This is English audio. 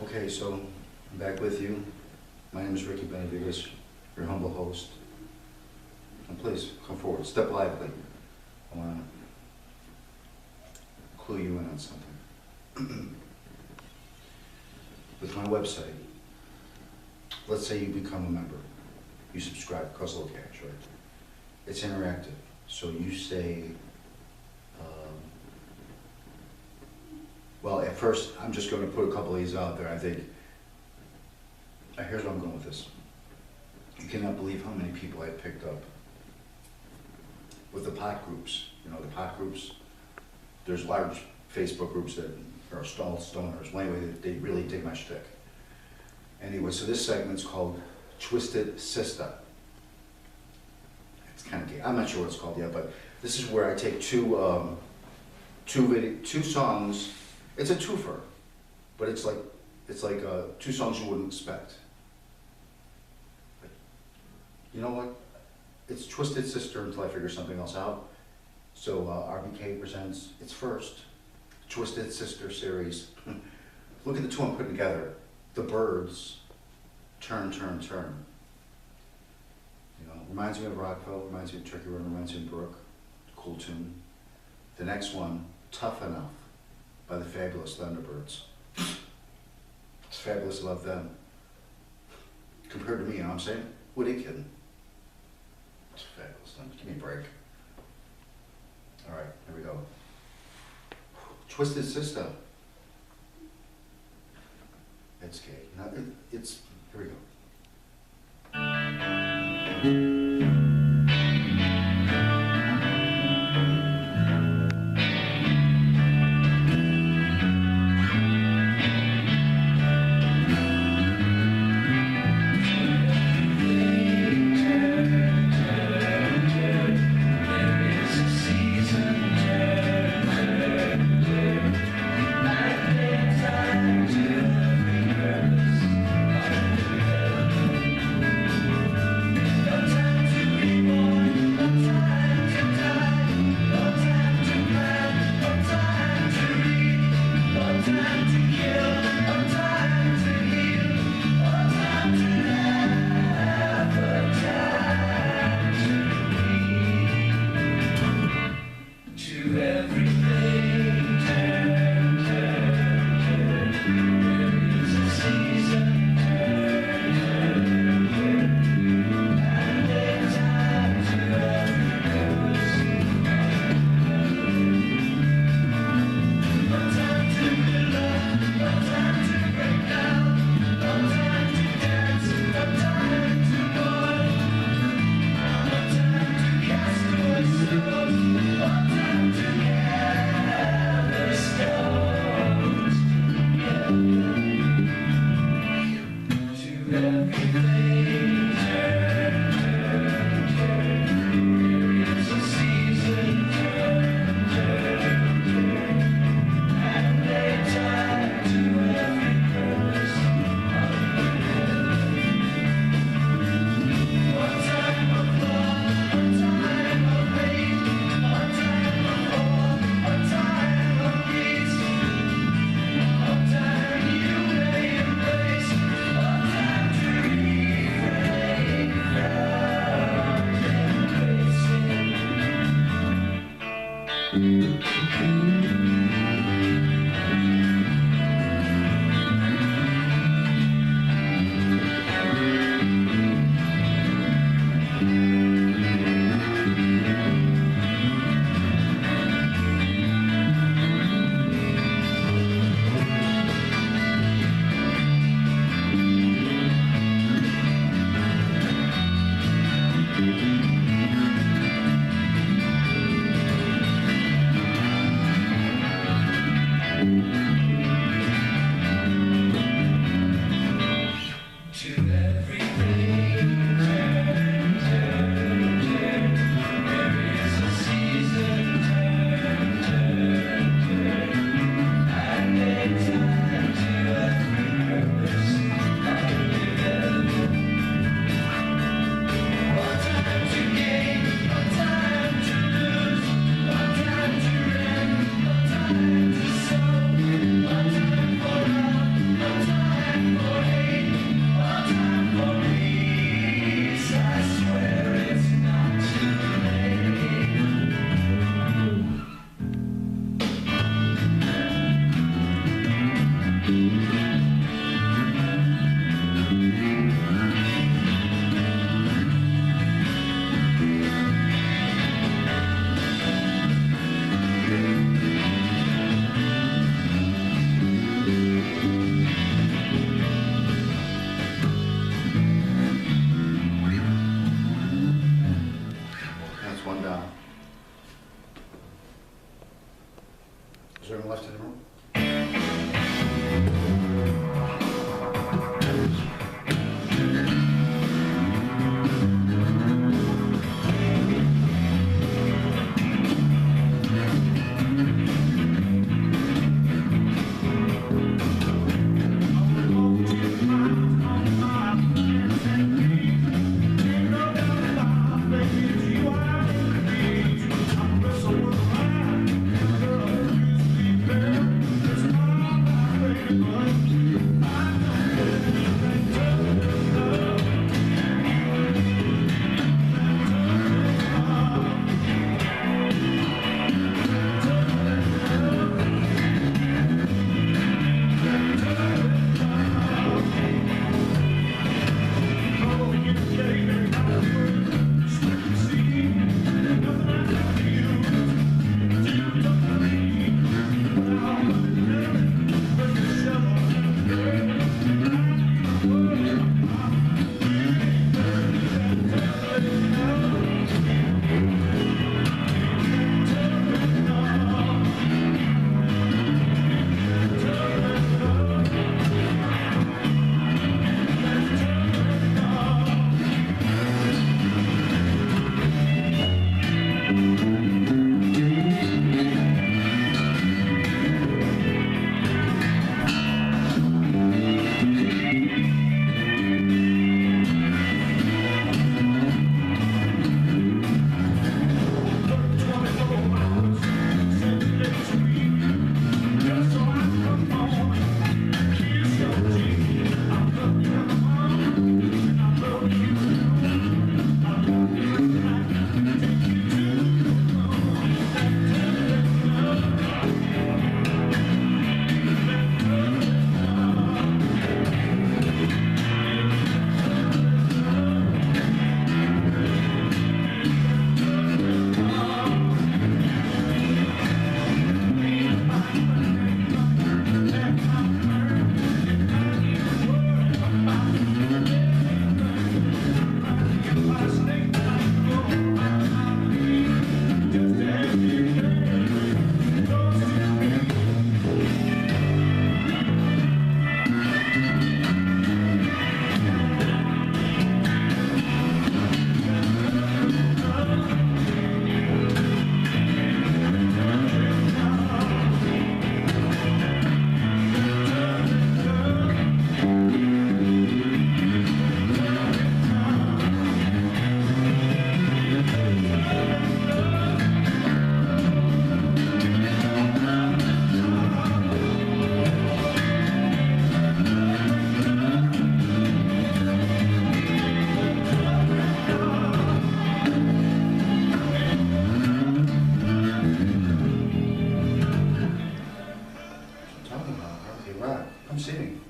Okay, so I'm back with you. My name is Ricky Benavides, your humble host. And please come forward, step lively. I want to clue you in on something. With my website, let's say you become a member. You subscribe, costs a little cash, right? It's interactive. So you say, well, at first, I'm just going to put a couple of these out there. I think, here's where I'm going with this. You cannot believe how many people I picked up with the pot groups. You know, the pot groups, there's large Facebook groups that are stalled stoners. Well, anyway, they really dig my shtick. Anyway, so this segment's called Twisted Sister. It's kind of gay. I'm not sure what it's called yet, but this is where I take two songs. It's a twofer, but it's like two songs you wouldn't expect. But you know what? It's Twisted Sister until I figure something else out. So RBK presents its first Twisted Sister series. Look at the two I'm putting together. The Byrds, Turn, Turn, Turn. You know, reminds me of Rockville, reminds me of Turkey Run, reminds me of Brooke. Cool tune. The next one, Tough Enough, by the Fabulous Thunderbirds. It's fabulous, love them. Compared to me, you know what I'm saying? Who are they kidding? It's fabulous, give me a break. All right, here we go. Twisted Sister. It's gay. It's, here we go. That's one down. Is there anyone left in the room? Talking about, okay, right, I'm sitting.